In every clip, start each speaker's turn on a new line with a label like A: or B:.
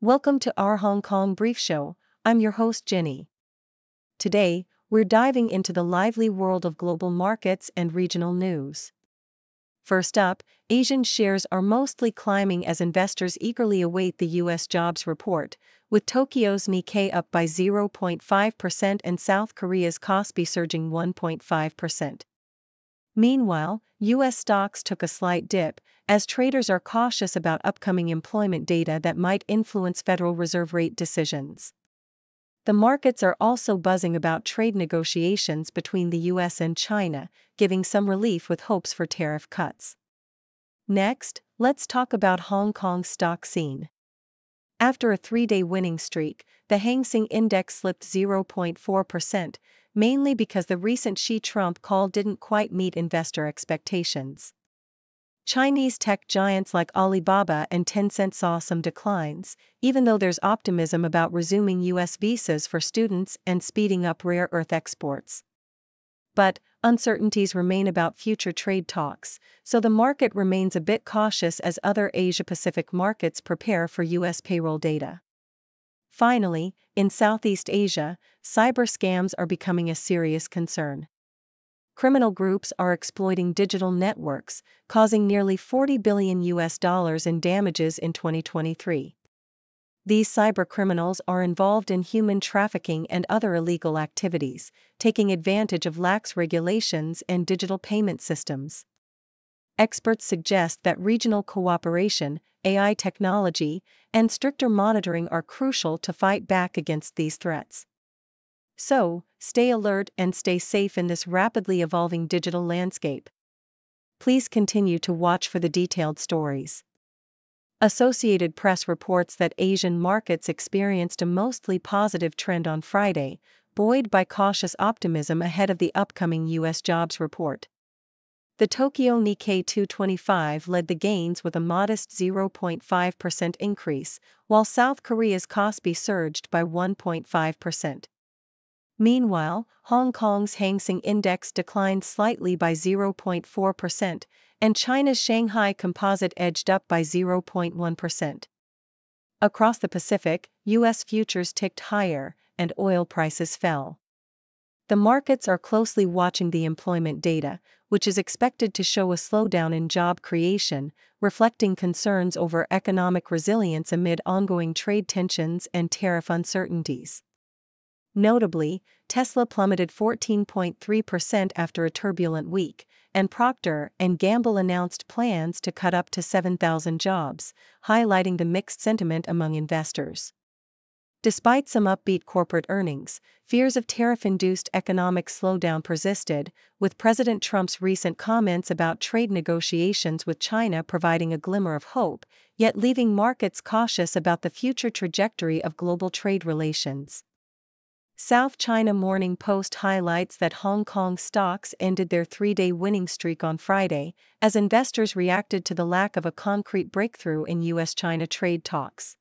A: Welcome to our Hong Kong Brief Show. I'm your host Jenny. Today, we're diving into the lively world of global markets and regional news. First up, Asian shares are mostly climbing as investors eagerly await the U.S. jobs report, with Tokyo's Nikkei up by 0.5% and South Korea's Kospi surging 1.5%. Meanwhile, U.S. stocks took a slight dip, as traders are cautious about upcoming employment data that might influence Federal Reserve rate decisions. The markets are also buzzing about trade negotiations between the U.S. and China, giving some relief with hopes for tariff cuts. Next, let's talk about Hong Kong's stock scene. After a three-day winning streak, the Hang Seng Index slipped 0.4%, mainly because the recent Xi-Trump call didn't quite meet investor expectations. Chinese tech giants like Alibaba and Tencent saw some declines, even though there's optimism about resuming U.S. visas for students and speeding up rare earth exports. But uncertainties remain about future trade talks, so the market remains a bit cautious as other Asia-Pacific markets prepare for U.S. payroll data. Finally, in Southeast Asia, cyber scams are becoming a serious concern. Criminal groups are exploiting digital networks, causing nearly $40 billion in damages in 2023. These cybercriminals are involved in human trafficking and other illegal activities, taking advantage of lax regulations and digital payment systems. Experts suggest that regional cooperation, AI technology, and stricter monitoring are crucial to fight back against these threats. So, stay alert and stay safe in this rapidly evolving digital landscape. Please continue to watch for the detailed stories. Associated Press reports that Asian markets experienced a mostly positive trend on Friday, buoyed by cautious optimism ahead of the upcoming U.S. jobs report. The Tokyo Nikkei 225 led the gains with a modest 0.5% increase, while South Korea's Kospi surged by 1.5%. Meanwhile, Hong Kong's Hang Seng Index declined slightly by 0.4%, and China's Shanghai Composite edged up by 0.1%. Across the Pacific, U.S. futures ticked higher, and oil prices fell. The markets are closely watching the employment data, which is expected to show a slowdown in job creation, reflecting concerns over economic resilience amid ongoing trade tensions and tariff uncertainties. Notably, Tesla plummeted 14.3% after a turbulent week, and Procter & Gamble announced plans to cut up to 7,000 jobs, highlighting the mixed sentiment among investors. Despite some upbeat corporate earnings, fears of tariff-induced economic slowdown persisted, with President Trump's recent comments about trade negotiations with China providing a glimmer of hope, yet leaving markets cautious about the future trajectory of global trade relations. South China Morning Post highlights that Hong Kong stocks ended their three-day winning streak on Friday, as investors reacted to the lack of a concrete breakthrough in U.S.-China trade talks.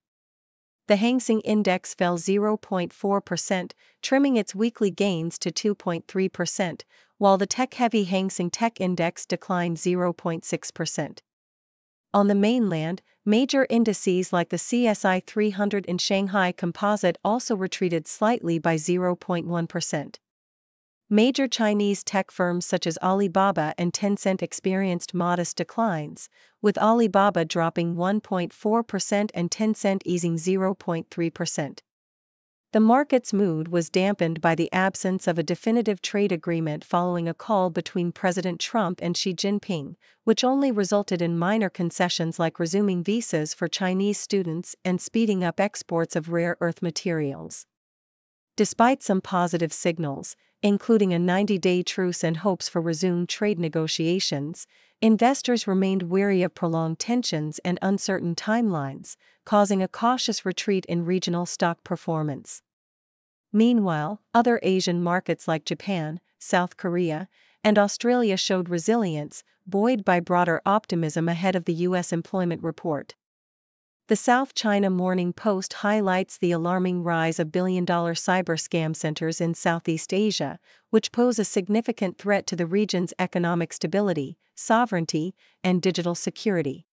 A: The Hang Seng Index fell 0.4%, trimming its weekly gains to 2.3%, while the tech-heavy Hang Seng Tech Index declined 0.6%. On the mainland, major indices like the CSI 300 and Shanghai Composite also retreated slightly by 0.1%. Major Chinese tech firms such as Alibaba and Tencent experienced modest declines, with Alibaba dropping 1.4% and Tencent easing 0.3%. The market's mood was dampened by the absence of a definitive trade agreement following a call between President Trump and Xi Jinping, which only resulted in minor concessions like resuming visas for Chinese students and speeding up exports of rare earth materials. Despite some positive signals, including a 90-day truce and hopes for resumed trade negotiations, investors remained wary of prolonged tensions and uncertain timelines, causing a cautious retreat in regional stock performance. Meanwhile, other Asian markets like Japan, South Korea, and Australia showed resilience, buoyed by broader optimism ahead of the U.S. employment report. The South China Morning Post highlights the alarming rise of billion-dollar cyber scam centers in Southeast Asia, which pose a significant threat to the region's economic stability, sovereignty, and digital security.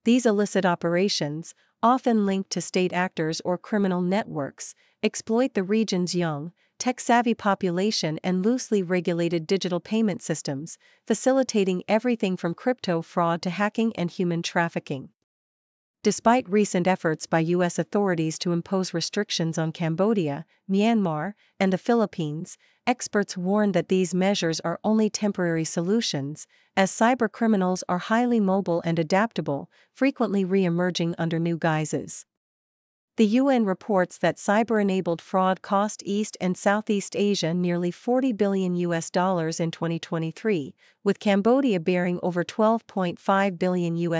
A: These illicit operations, often linked to state actors or criminal networks, exploit the region's young, tech-savvy population and loosely regulated digital payment systems, facilitating everything from crypto fraud to hacking and human trafficking. Despite recent efforts by U.S. authorities to impose restrictions on Cambodia, Myanmar, and the Philippines, experts warn that these measures are only temporary solutions, as cybercriminals are highly mobile and adaptable, frequently re-emerging under new guises. The UN reports that cyber-enabled fraud cost East and Southeast Asia nearly $40 billion in 2023, with Cambodia bearing over $12.5 billion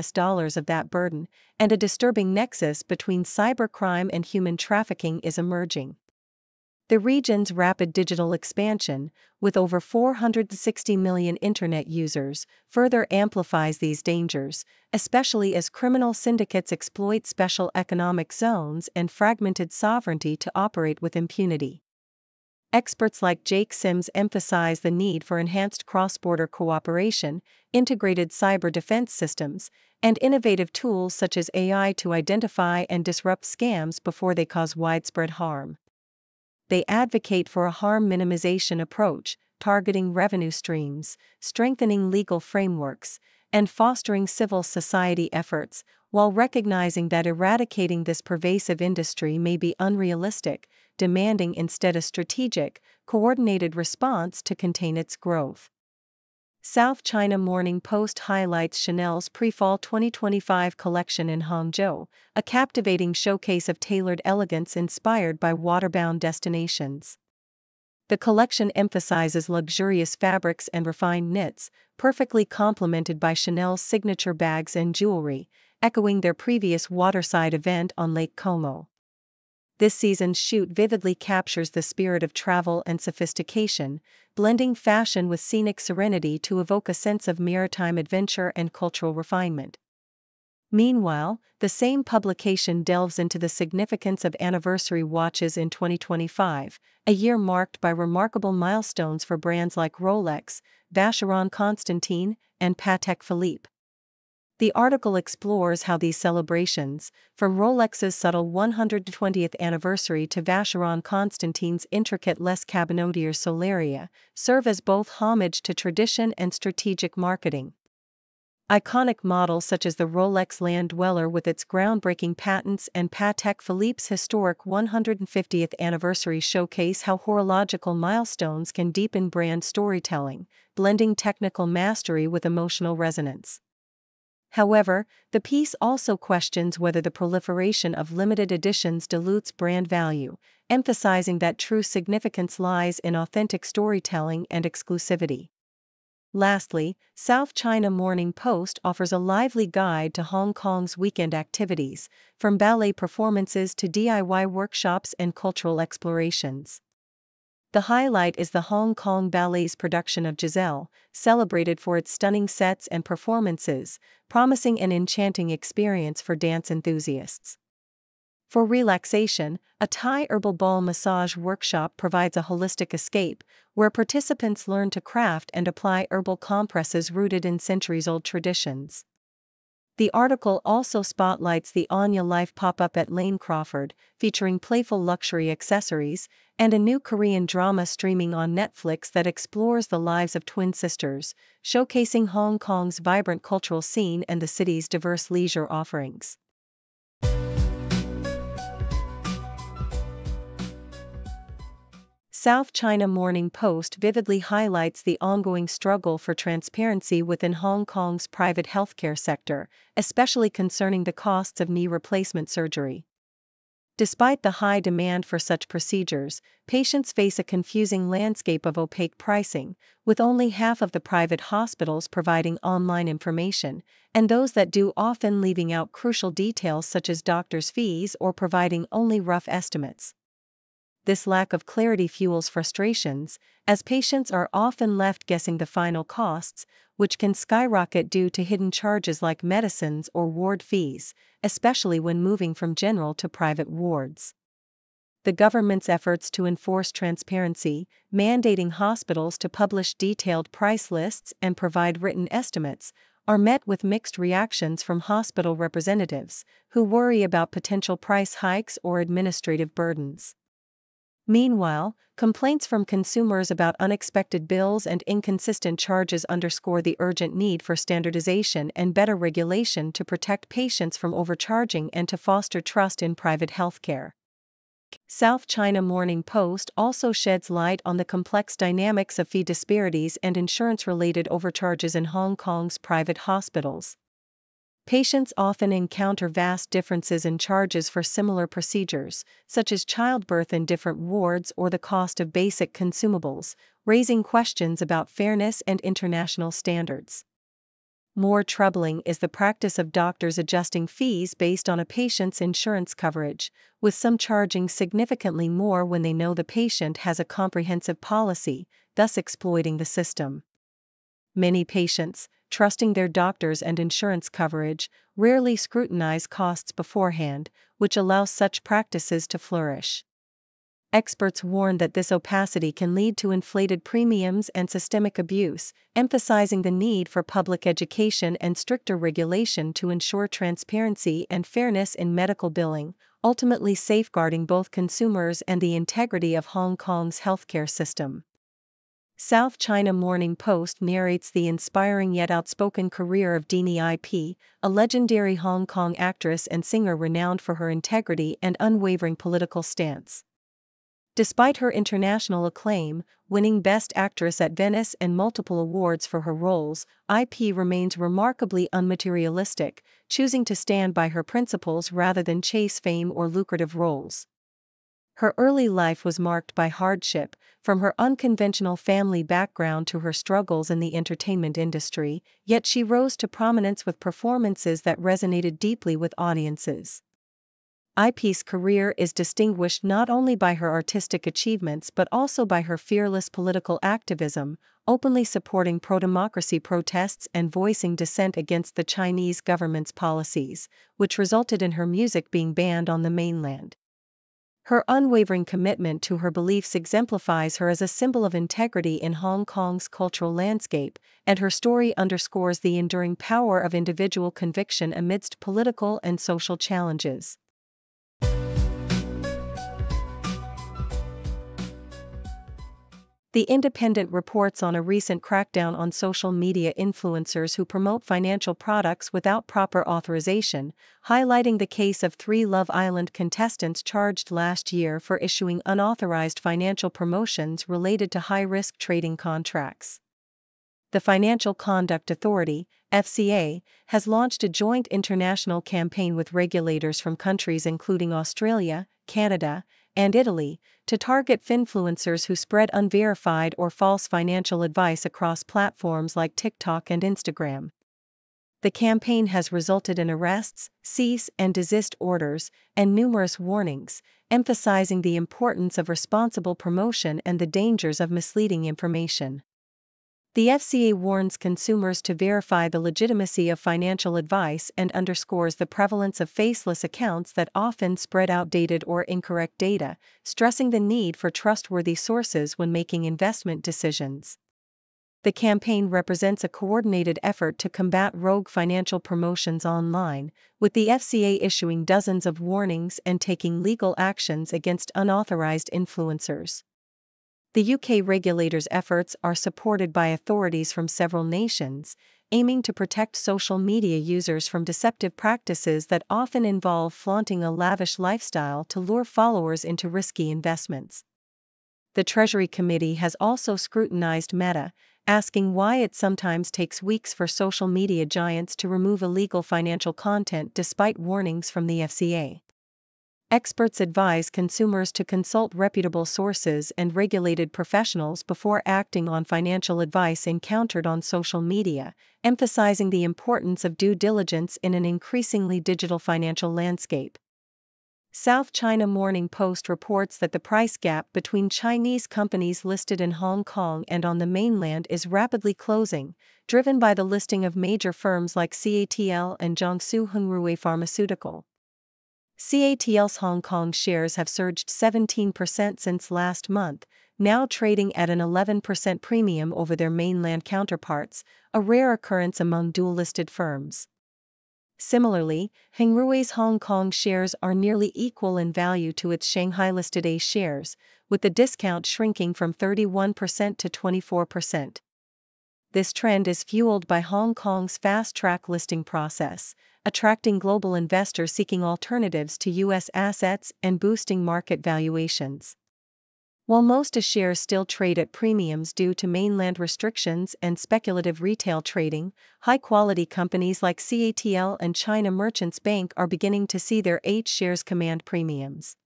A: of that burden, and a disturbing nexus between cybercrime and human trafficking is emerging. The region's rapid digital expansion, with over 460 million internet users, further amplifies these dangers, especially as criminal syndicates exploit special economic zones and fragmented sovereignty to operate with impunity. Experts like Jake Sims emphasize the need for enhanced cross-border cooperation, integrated cyber defense systems, and innovative tools such as AI to identify and disrupt scams before they cause widespread harm. They advocate for a harm minimization approach, targeting revenue streams, strengthening legal frameworks, and fostering civil society efforts, while recognizing that eradicating this pervasive industry may be unrealistic, demanding instead a strategic, coordinated response to contain its growth. South China Morning Post highlights Chanel's pre-fall 2025 collection in Hangzhou, a captivating showcase of tailored elegance inspired by waterbound destinations. The collection emphasizes luxurious fabrics and refined knits, perfectly complemented by Chanel's signature bags and jewelry, echoing their previous waterside event on Lake Como. This season's shoot vividly captures the spirit of travel and sophistication, blending fashion with scenic serenity to evoke a sense of maritime adventure and cultural refinement. Meanwhile, the same publication delves into the significance of anniversary watches in 2025, a year marked by remarkable milestones for brands like Rolex, Vacheron Constantin, and Patek Philippe. The article explores how these celebrations, from Rolex's subtle 120th anniversary to Vacheron Constantin's intricate Les Cabinotiers Solaria, serve as both homage to tradition and strategic marketing. Iconic models such as the Rolex Land Dweller with its groundbreaking patents and Patek Philippe's historic 150th anniversary showcase how horological milestones can deepen brand storytelling, blending technical mastery with emotional resonance. However, the piece also questions whether the proliferation of limited editions dilutes brand value, emphasizing that true significance lies in authentic storytelling and exclusivity. Lastly, South China Morning Post offers a lively guide to Hong Kong's weekend activities, from ballet performances to DIY workshops and cultural explorations. The highlight is the Hong Kong Ballet's production of Giselle, celebrated for its stunning sets and performances, promising an enchanting experience for dance enthusiasts. For relaxation, a Thai herbal balm massage workshop provides a holistic escape, where participants learn to craft and apply herbal compresses rooted in centuries-old traditions. The article also spotlights the Anya Life pop-up at Lane Crawford, featuring playful luxury accessories, and a new Korean drama streaming on Netflix that explores the lives of twin sisters, showcasing Hong Kong's vibrant cultural scene and the city's diverse leisure offerings. South China Morning Post vividly highlights the ongoing struggle for transparency within Hong Kong's private healthcare sector, especially concerning the costs of knee replacement surgery. Despite the high demand for such procedures, patients face a confusing landscape of opaque pricing, with only half of the private hospitals providing online information, and those that do often leaving out crucial details such as doctors' fees or providing only rough estimates. This lack of clarity fuels frustrations, as patients are often left guessing the final costs, which can skyrocket due to hidden charges like medicines or ward fees, especially when moving from general to private wards. The government's efforts to enforce transparency, mandating hospitals to publish detailed price lists and provide written estimates, are met with mixed reactions from hospital representatives, who worry about potential price hikes or administrative burdens. Meanwhile, complaints from consumers about unexpected bills and inconsistent charges underscore the urgent need for standardization and better regulation to protect patients from overcharging and to foster trust in private healthcare. South China Morning Post also sheds light on the complex dynamics of fee disparities and insurance-related overcharges in Hong Kong's private hospitals. Patients often encounter vast differences in charges for similar procedures, such as childbirth in different wards or the cost of basic consumables, raising questions about fairness and international standards. More troubling is the practice of doctors adjusting fees based on a patient's insurance coverage, with some charging significantly more when they know the patient has a comprehensive policy, thus exploiting the system. Many patients, trusting their doctors and insurance coverage, rarely scrutinize costs beforehand, which allows such practices to flourish. Experts warn that this opacity can lead to inflated premiums and systemic abuse, emphasizing the need for public education and stricter regulation to ensure transparency and fairness in medical billing, ultimately safeguarding both consumers and the integrity of Hong Kong's healthcare system. South China Morning Post narrates the inspiring yet outspoken career of Dini IP, a legendary Hong Kong actress and singer renowned for her integrity and unwavering political stance. Despite her international acclaim, winning Best Actress at Venice and multiple awards for her roles, IP remains remarkably unmaterialistic, choosing to stand by her principles rather than chase fame or lucrative roles. Her early life was marked by hardship, from her unconventional family background to her struggles in the entertainment industry, yet she rose to prominence with performances that resonated deeply with audiences. IP's career is distinguished not only by her artistic achievements but also by her fearless political activism, openly supporting pro-democracy protests and voicing dissent against the Chinese government's policies, which resulted in her music being banned on the mainland. Her unwavering commitment to her beliefs exemplifies her as a symbol of integrity in Hong Kong's cultural landscape, and her story underscores the enduring power of individual conviction amidst political and social challenges. The Independent reports on a recent crackdown on social media influencers who promote financial products without proper authorization, highlighting the case of 3 Love Island contestants charged last year for issuing unauthorized financial promotions related to high-risk trading contracts. The Financial Conduct Authority, FCA, has launched a joint international campaign with regulators from countries including Australia, Canada, and Italy, to target finfluencers who spread unverified or false financial advice across platforms like TikTok and Instagram. The campaign has resulted in arrests, cease and desist orders, and numerous warnings, emphasizing the importance of responsible promotion and the dangers of misleading information. The FCA warns consumers to verify the legitimacy of financial advice and underscores the prevalence of faceless accounts that often spread outdated or incorrect data, stressing the need for trustworthy sources when making investment decisions. The campaign represents a coordinated effort to combat rogue financial promotions online, with the FCA issuing dozens of warnings and taking legal actions against unauthorized influencers. The UK regulators' efforts are supported by authorities from several nations, aiming to protect social media users from deceptive practices that often involve flaunting a lavish lifestyle to lure followers into risky investments. The Treasury Committee has also scrutinized Meta, asking why it sometimes takes weeks for social media giants to remove illegal financial content despite warnings from the FCA. Experts advise consumers to consult reputable sources and regulated professionals before acting on financial advice encountered on social media, emphasizing the importance of due diligence in an increasingly digital financial landscape. South China Morning Post reports that the price gap between Chinese companies listed in Hong Kong and on the mainland is rapidly closing, driven by the listing of major firms like CATL and Jiangsu Hengrui Pharmaceutical. CATL's Hong Kong shares have surged 17% since last month, now trading at an 11% premium over their mainland counterparts, a rare occurrence among dual-listed firms. Similarly, Hang Seng's Hong Kong shares are nearly equal in value to its Shanghai-listed A shares, with the discount shrinking from 31% to 24%. This trend is fueled by Hong Kong's fast-track listing process, attracting global investors seeking alternatives to U.S. assets and boosting market valuations. While most shares still trade at premiums due to mainland restrictions and speculative retail trading, high-quality companies like CATL and China Merchants Bank are beginning to see their H shares command premiums.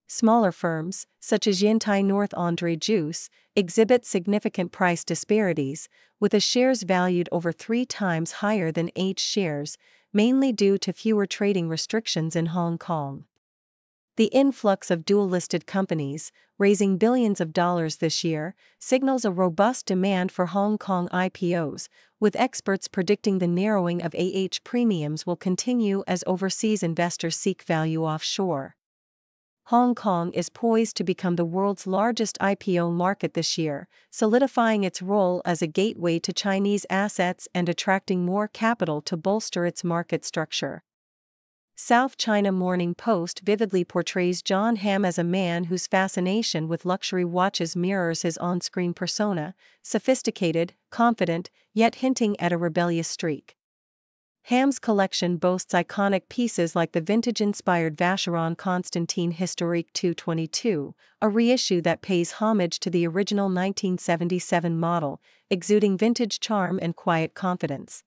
A: Smaller firms, such as Yantai North Andre Juice, exhibit significant price disparities, with a shares valued over 3 times higher than H shares, mainly due to fewer trading restrictions in Hong Kong. The influx of dual-listed companies, raising billions of dollars this year, signals a robust demand for Hong Kong IPOs, with experts predicting the narrowing of AH premiums will continue as overseas investors seek value offshore. Hong Kong is poised to become the world's largest IPO market this year, solidifying its role as a gateway to Chinese assets and attracting more capital to bolster its market structure. South China Morning Post vividly portrays John Hamm as a man whose fascination with luxury watches mirrors his on-screen persona, sophisticated, confident, yet hinting at a rebellious streak. Hamm's collection boasts iconic pieces like the vintage-inspired Vacheron Constantin Historique 222, a reissue that pays homage to the original 1977 model, exuding vintage charm and quiet confidence.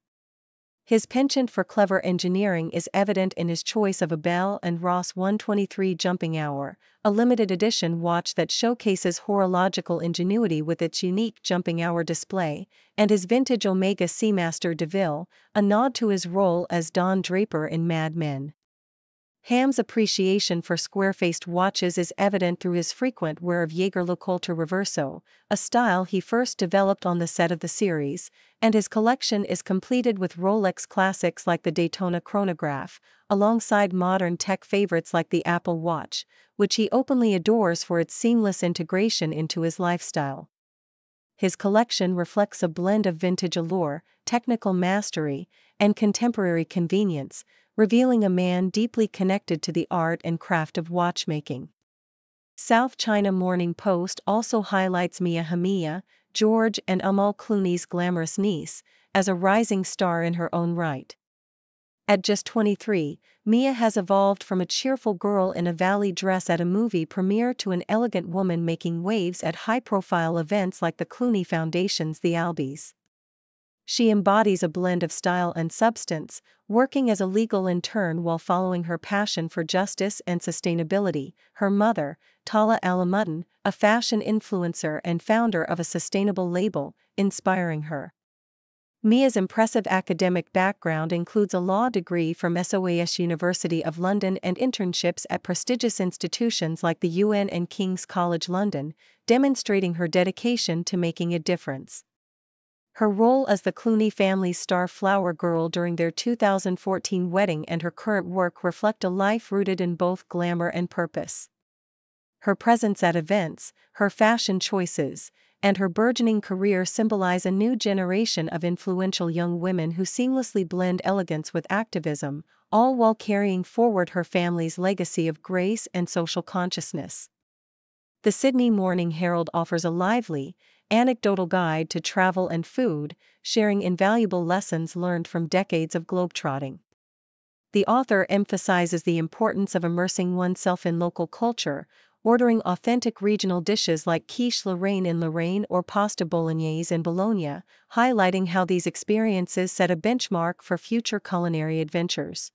A: His penchant for clever engineering is evident in his choice of a Bell & Ross 123 Jumping Hour, a limited edition watch that showcases horological ingenuity with its unique jumping hour display, and his vintage Omega Seamaster DeVille, a nod to his role as Don Draper in Mad Men. Hamm's appreciation for square-faced watches is evident through his frequent wear of Jaeger-LeCoultre Reverso, a style he first developed on the set of the series, and his collection is completed with Rolex classics like the Daytona chronograph, alongside modern tech favorites like the Apple Watch, which he openly adores for its seamless integration into his lifestyle. His collection reflects a blend of vintage allure, technical mastery, and contemporary convenience, revealing a man deeply connected to the art and craft of watchmaking. South China Morning Post also highlights Mia Khalifa, George and Amal Clooney's glamorous niece, as a rising star in her own right. At just 23, Mia has evolved from a cheerful girl in a valley dress at a movie premiere to an elegant woman making waves at high-profile events like the Clooney Foundation's The Albies. She embodies a blend of style and substance, working as a legal intern while following her passion for justice and sustainability. Her mother, Tala Alamuddin, a fashion influencer and founder of a sustainable label, inspiring her. Mia's impressive academic background includes a law degree from SOAS University of London and internships at prestigious institutions like the UN and King's College London, demonstrating her dedication to making a difference. Her role as the Clooney family's star flower girl during their 2014 wedding and her current work reflect a life rooted in both glamour and purpose. Her presence at events, her fashion choices, and her burgeoning career symbolize a new generation of influential young women who seamlessly blend elegance with activism, all while carrying forward her family's legacy of grace and social consciousness. The Sydney Morning Herald offers a lively, anecdotal guide to travel and food, sharing invaluable lessons learned from decades of globetrotting. The author emphasizes the importance of immersing oneself in local culture, ordering authentic regional dishes like quiche Lorraine in Lorraine or pasta bolognese in Bologna, highlighting how these experiences set a benchmark for future culinary adventures.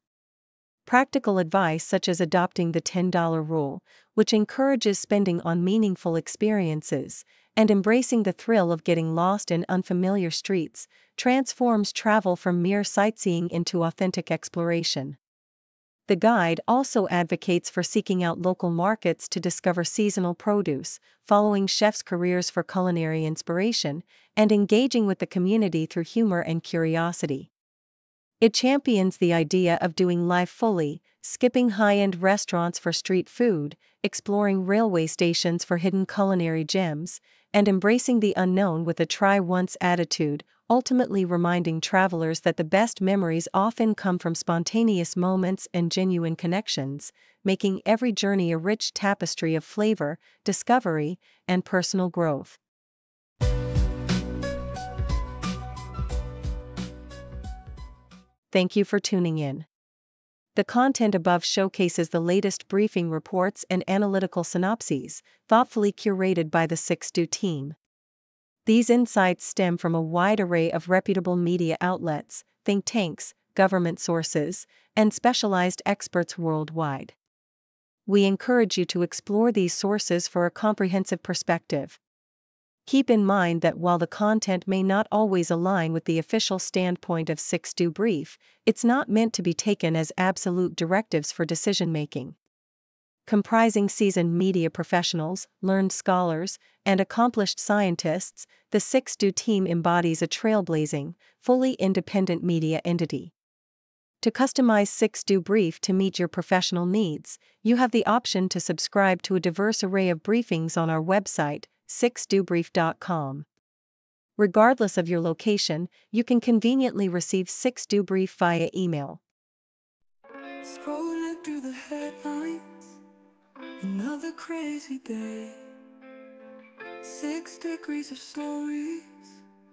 A: Practical advice such as adopting the $10 rule, which encourages spending on meaningful experiences, and embracing the thrill of getting lost in unfamiliar streets, transforms travel from mere sightseeing into authentic exploration. The guide also advocates for seeking out local markets to discover seasonal produce, following chefs' careers for culinary inspiration, and engaging with the community through humor and curiosity. It champions the idea of doing life fully, skipping high-end restaurants for street food, exploring railway stations for hidden culinary gems, and embracing the unknown with a try-once attitude, ultimately reminding travelers that the best memories often come from spontaneous moments and genuine connections, making every journey a rich tapestry of flavor, discovery, and personal growth. Thank you for tuning in. The content above showcases the latest briefing reports and analytical synopses, thoughtfully curated by the 6Do team. These insights stem from a wide array of reputable media outlets, think tanks, government sources, and specialized experts worldwide. We encourage you to explore these sources for a comprehensive perspective. Keep in mind that while the content may not always align with the official standpoint of 6Do Brief, it's not meant to be taken as absolute directives for decision-making. Comprising seasoned media professionals, learned scholars, and accomplished scientists, the 6Do team embodies a trailblazing, fully independent media entity. To customize 6Do Brief to meet your professional needs, you have the option to subscribe to a diverse array of briefings on our website, 6dobrief.com. Regardless of your location, you can conveniently receive 6Do Brief via email.
B: Scrolling through the headlines, another crazy day. 6 degrees of stories,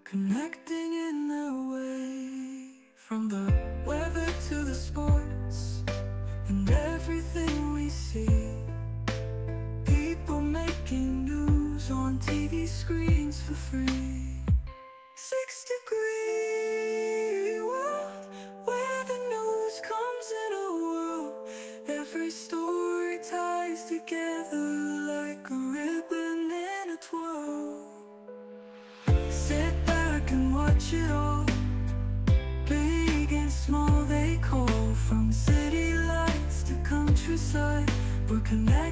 B: connecting in their way. From the weather to the sports, and everything we see. People making news on TV screens for free. 6 degree world, where the news comes in a whirl. Every story ties together like a ribbon in a twirl. Sit back and watch it all, big and small they call. From city lights to countryside, we're connected.